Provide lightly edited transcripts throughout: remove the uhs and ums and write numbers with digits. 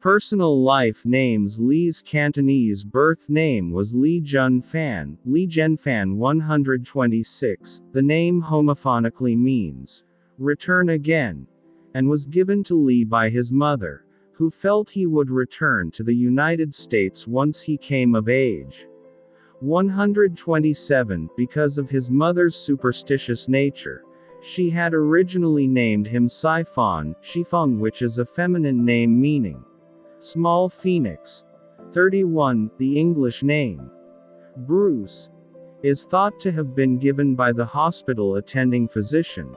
Personal life names. Li's Cantonese birth name was Li Junfan, Li Genfan 126. The name homophonically means, return again, and was given to Li by his mother, who felt he would return to the United States once he came of age. 127. Because of his mother's superstitious nature, she had originally named him Sifan, Shifeng, which is a feminine name meaning small phoenix. 31. The English name Bruce is thought to have been given by the hospital attending physician,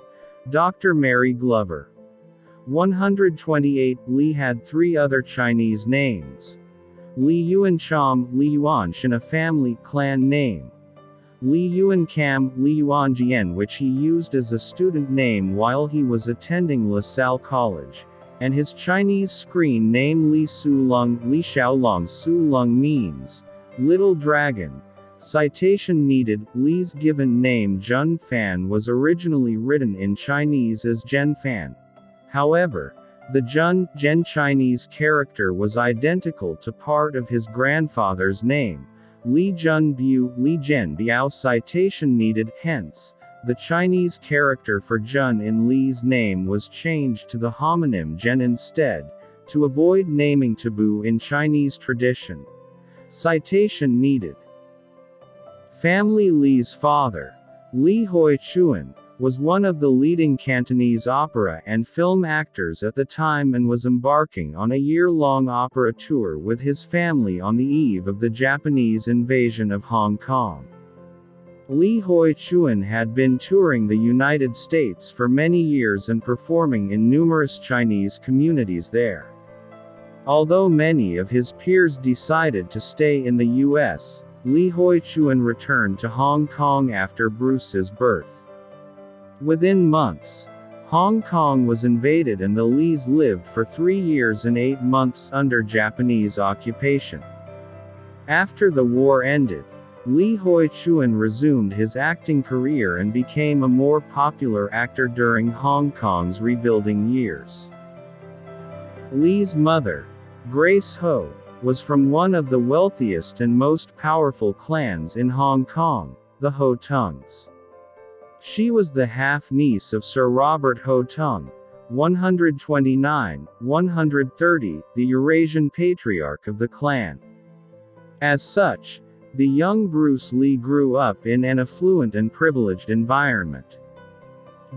Dr. Mary Glover. 128. Li had three other Chinese names. Li Yuancham, Li Yuanshan, a family clan name. Li Yuancam, Li Yuanjian, which he used as a student name while he was attending LaSalle College, and his Chinese screen name Li Sulong. Li Xiaolong. Sulong means little dragon. Citation needed. Li's given name Jun Fan was originally written in Chinese as Zhen Fan. However, the Zhen Chinese character was identical to part of his grandfather's name, Li Jun Bu, Li Zhen Biao. Citation needed. Hence, the Chinese character for Jun in Li's name was changed to the homonym Zhen instead, to avoid naming taboo in Chinese tradition. Citation needed. Family. Li's father, Li Hoi-chuan, was one of the leading Cantonese opera and film actors at the time and was embarking on a year-long opera tour with his family on the eve of the Japanese invasion of Hong Kong. Li Hoi-chuan had been touring the United States for many years and performing in numerous Chinese communities there. Although many of his peers decided to stay in the U.S., Li Hoi-chuan returned to Hong Kong after Bruce's birth. Within months, Hong Kong was invaded and the Lis lived for 3 years and 8 months under Japanese occupation. After the war ended, Li Hoi-chuan resumed his acting career and became a more popular actor during Hong Kong's rebuilding years. Li's mother, Grace Ho, was from one of the wealthiest and most powerful clans in Hong Kong, the Ho Tungs. She was the half-niece of Sir Robert Ho Tung, 129–130, the Eurasian patriarch of the clan. As such, the young Bruce Lee grew up in an affluent and privileged environment.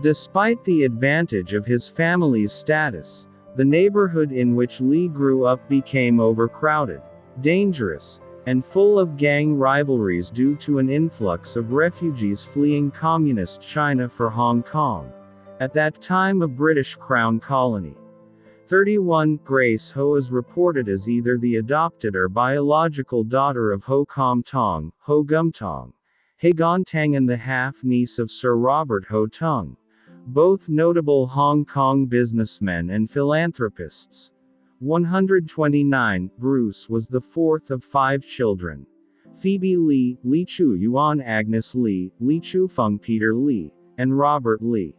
Despite the advantage of his family's status, the neighborhood in which Lee grew up became overcrowded, dangerous, and full of gang rivalries due to an influx of refugees fleeing Communist China for Hong Kong, at that time a British Crown colony. 31. Grace Ho is reported as either the adopted or biological daughter of Ho Kam Tong, Ho Gum Tong, He Gon Tang, and the half-niece of Sir Robert Ho Tung, both notable Hong Kong businessmen and philanthropists. 129. Bruce was the fourth of 5 children. Phoebe Lee, Li Chu Yuan, Agnes Lee, Li Chu Feng, Peter Lee, and Robert Lee.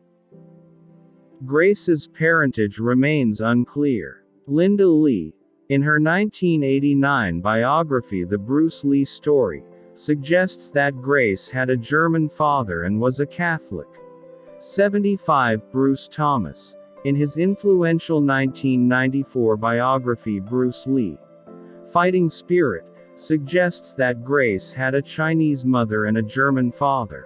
Grace's parentage remains unclear. Linda Lee, in her 1989 biography The Bruce Lee Story, suggests that Grace had a German father and was a Catholic. 75. Bruce Thomas, in his influential 1994 biography Bruce Lee, Fighting Spirit, suggests that Grace had a Chinese mother and a German father.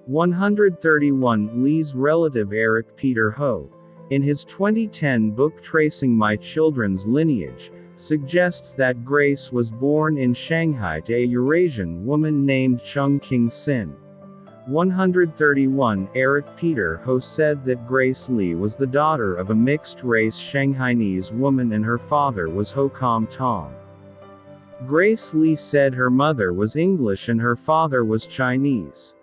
131. Lee's relative Eric Peter Ho, in his 2010 book Tracing My Children's Lineage, suggests that Grace was born in Shanghai to a Eurasian woman named Chung King Sin. 131. Eric Peter Ho said that Grace Lee was the daughter of a mixed-race Shanghainese woman and her father was Ho Kam Tong. Grace Lee said her mother was English and her father was Chinese.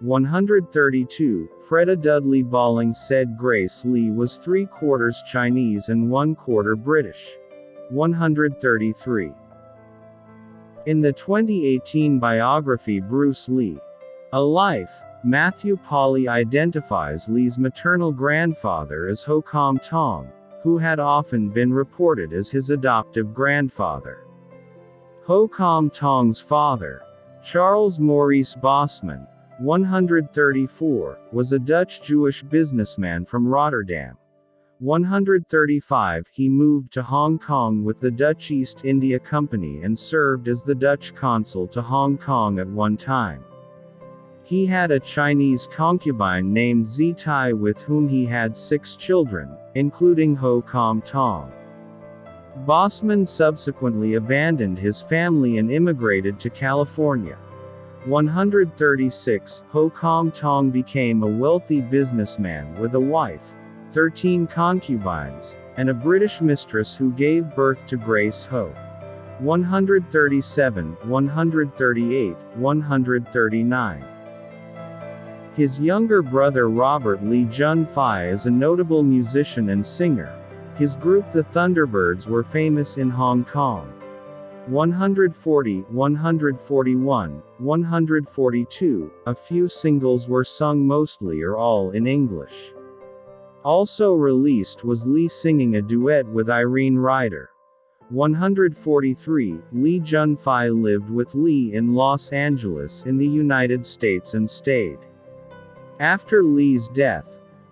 132. Freda Dudley Balling said Grace Lee was 3/4 Chinese and 1/4 British. 133. In the 2018 biography Bruce Lee, A Life, Matthew Polly identifies Lee's maternal grandfather as Ho Kam Tong, who had often been reported as his adoptive grandfather. Ho Kam Tong's father, Charles Maurice Bosman, 134, was a Dutch Jewish businessman from Rotterdam. 135 He moved to Hong Kong with the Dutch East India Company and served as the Dutch consul to Hong Kong at one time. He had a Chinese concubine named Zitai with whom he had 6 children, including Ho Kam Tong. Bosman subsequently abandoned his family and immigrated to California. 136 Ho Kam Tong became a wealthy businessman with a wife, 13 concubines, and a British mistress who gave birth to Grace Ho. 137, 138, 139. His younger brother Robert Lee Jun Fai is a notable musician and singer. His group the Thunderbirds were famous in Hong Kong. 140, 141, 142, a few singles were sung mostly or all in English. Also released was Lee singing a duet with Irene Ryder. 143, Lee Jun Fai lived with Lee in Los Angeles in the United States and stayed. After Lee's death,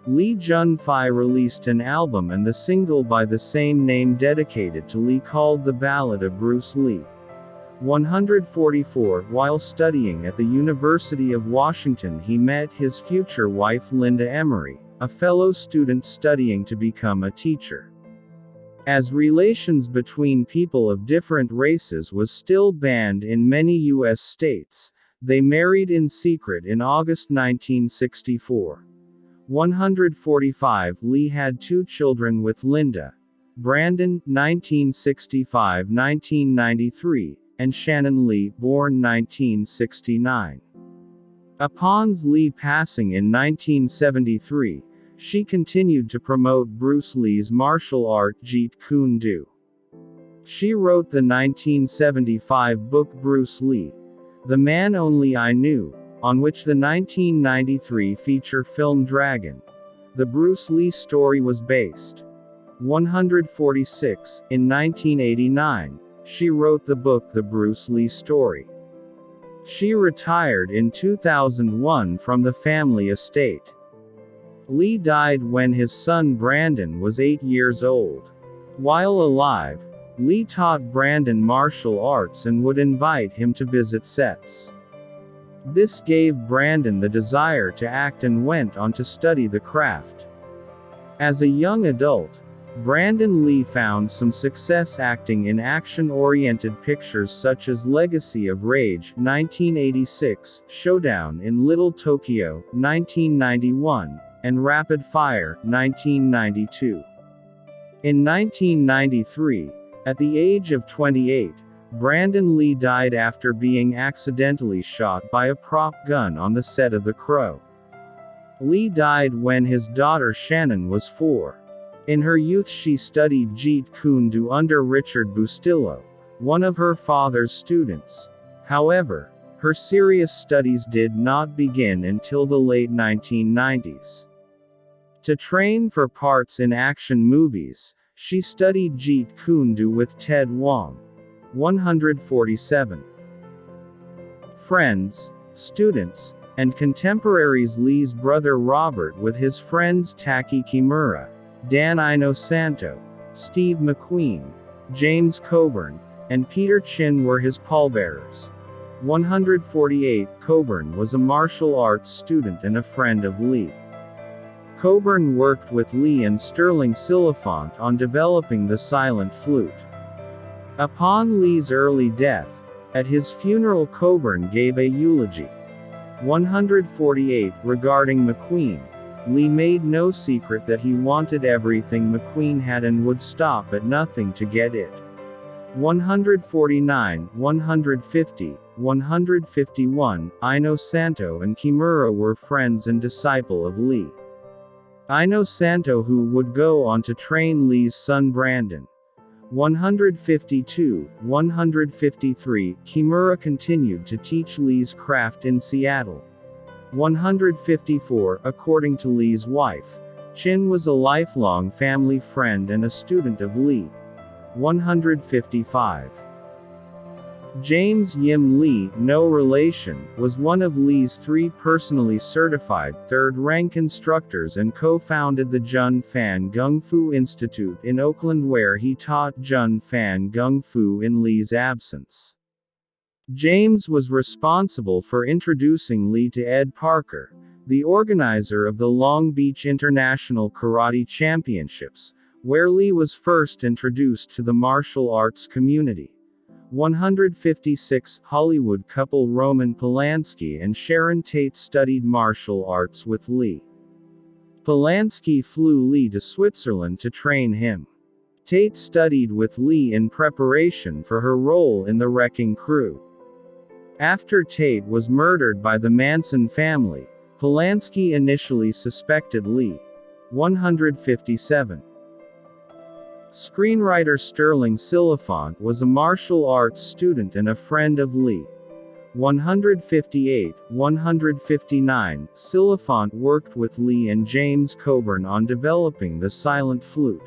Lee Jun Fai released an album and the single by the same name dedicated to Lee called The Ballad of Bruce Lee. 144, while studying at the University of Washington he met his future wife Linda Emery, a fellow student studying to become a teacher. As relations between people of different races was still banned in many U.S. states, they married in secret in August 1964. 145 Lee had 2 children with Linda, Brandon, 1965-1993, and Shannon Lee, born 1969. Upon Lee passing in 1973, she continued to promote Bruce Lee's martial art Jeet Kune Do. She wrote the 1975 book Bruce Lee, The Man Only I Knew, on which the 1993 feature film Dragon, the Bruce Lee story was based. 146, in 1989, she wrote the book The Bruce Lee Story. She retired in 2001 from the family estate. Lee died when his son Brandon was 8 years old. While alive, Lee taught Brandon martial arts and would invite him to visit sets. This gave Brandon the desire to act and went on to study the craft. As a young adult, Brandon Lee found some success acting in action-oriented pictures such as Legacy of Rage, 1986, Showdown in Little Tokyo, 1991, and Rapid Fire, 1992. In 1993, at the age of 28, Brandon Lee died after being accidentally shot by a prop gun on the set of The Crow. Lee died when his daughter Shannon was 4. In her youth she studied Jeet Kune Do under Richard Bustillo, one of her father's students. However, her serious studies did not begin until the late 1990s. To train for parts in action movies, she studied Jeet Kune Do with Ted Wong. 147. Friends, students, and contemporaries. Lee's brother Robert with his friends Taki Kimura, Dan Inosanto, Steve McQueen, James Coburn, and Peter Chin were his pallbearers. 148 Coburn was a martial arts student and a friend of Lee. Coburn worked with Lee and Sterling Silliphant on developing the silent flute. Upon Lee's early death, at his funeral Coburn gave a eulogy. 148 Regarding McQueen, Lee made no secret that he wanted everything McQueen had and would stop at nothing to get it. 149, 150, 151, Inosanto and Kimura were friends and disciple of Lee. Inosanto who would go on to train Lee's son Brandon. 152, 153, Kimura continued to teach Lee's craft in Seattle. 154, according to Lee's wife, Chin was a lifelong family friend and a student of Lee. 155. James Yim Lee, no relation, was one of Lee's 3 personally certified third-rank instructors and co-founded the Jun Fan Gung Fu Institute in Oakland, where he taught Jun Fan Gung Fu in Lee's absence. James was responsible for introducing Lee to Ed Parker, the organizer of the Long Beach International Karate Championships, where Lee was first introduced to the martial arts community. 156. Hollywood couple Roman Polanski and Sharon Tate studied martial arts with Lee. Polanski flew Lee to Switzerland to train him. Tate studied with Lee in preparation for her role in The Wrecking Crew. After Tate was murdered by the Manson family, Polanski initially suspected Lee. 157. Screenwriter Sterling Silliphant was a martial arts student and a friend of Lee. 158. 159. Silliphant worked with Lee and James Coburn on developing the silent flute.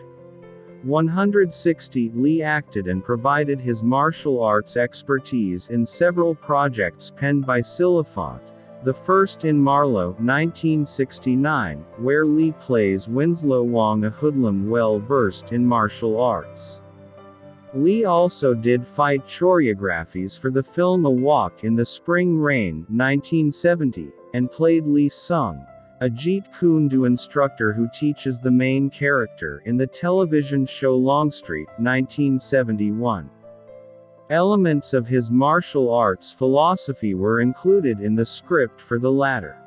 160. Lee acted and provided his martial arts expertise in several projects penned by Silliphant, the first in Marlowe, 1969, where Lee plays Winslow Wong, a hoodlum well-versed in martial arts. Lee also did fight choreographies for the film A Walk in the Spring Rain, 1970, and played Lee Sung, a Jeet Kune Do instructor who teaches the main character in the television show Longstreet, 1971. Elements of his martial arts philosophy were included in the script for the latter.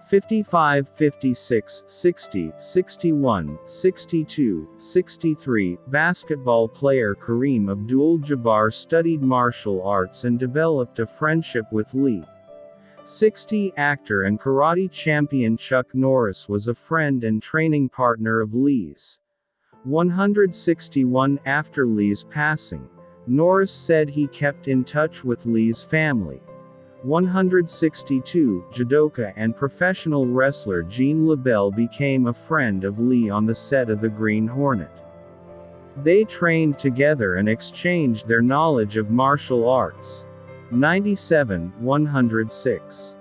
55, 56, 60, 61, 62, 63. Basketball player Kareem Abdul-Jabbar studied martial arts and developed a friendship with Lee. 60. Actor and karate champion Chuck Norris was a friend and training partner of Lee's. 161. After Lee's passing, Norris said he kept in touch with Lee's family. 162. Judoka and professional wrestler Gene LeBell became a friend of Lee on the set of The Green Hornet. They trained together and exchanged their knowledge of martial arts. 97. 106.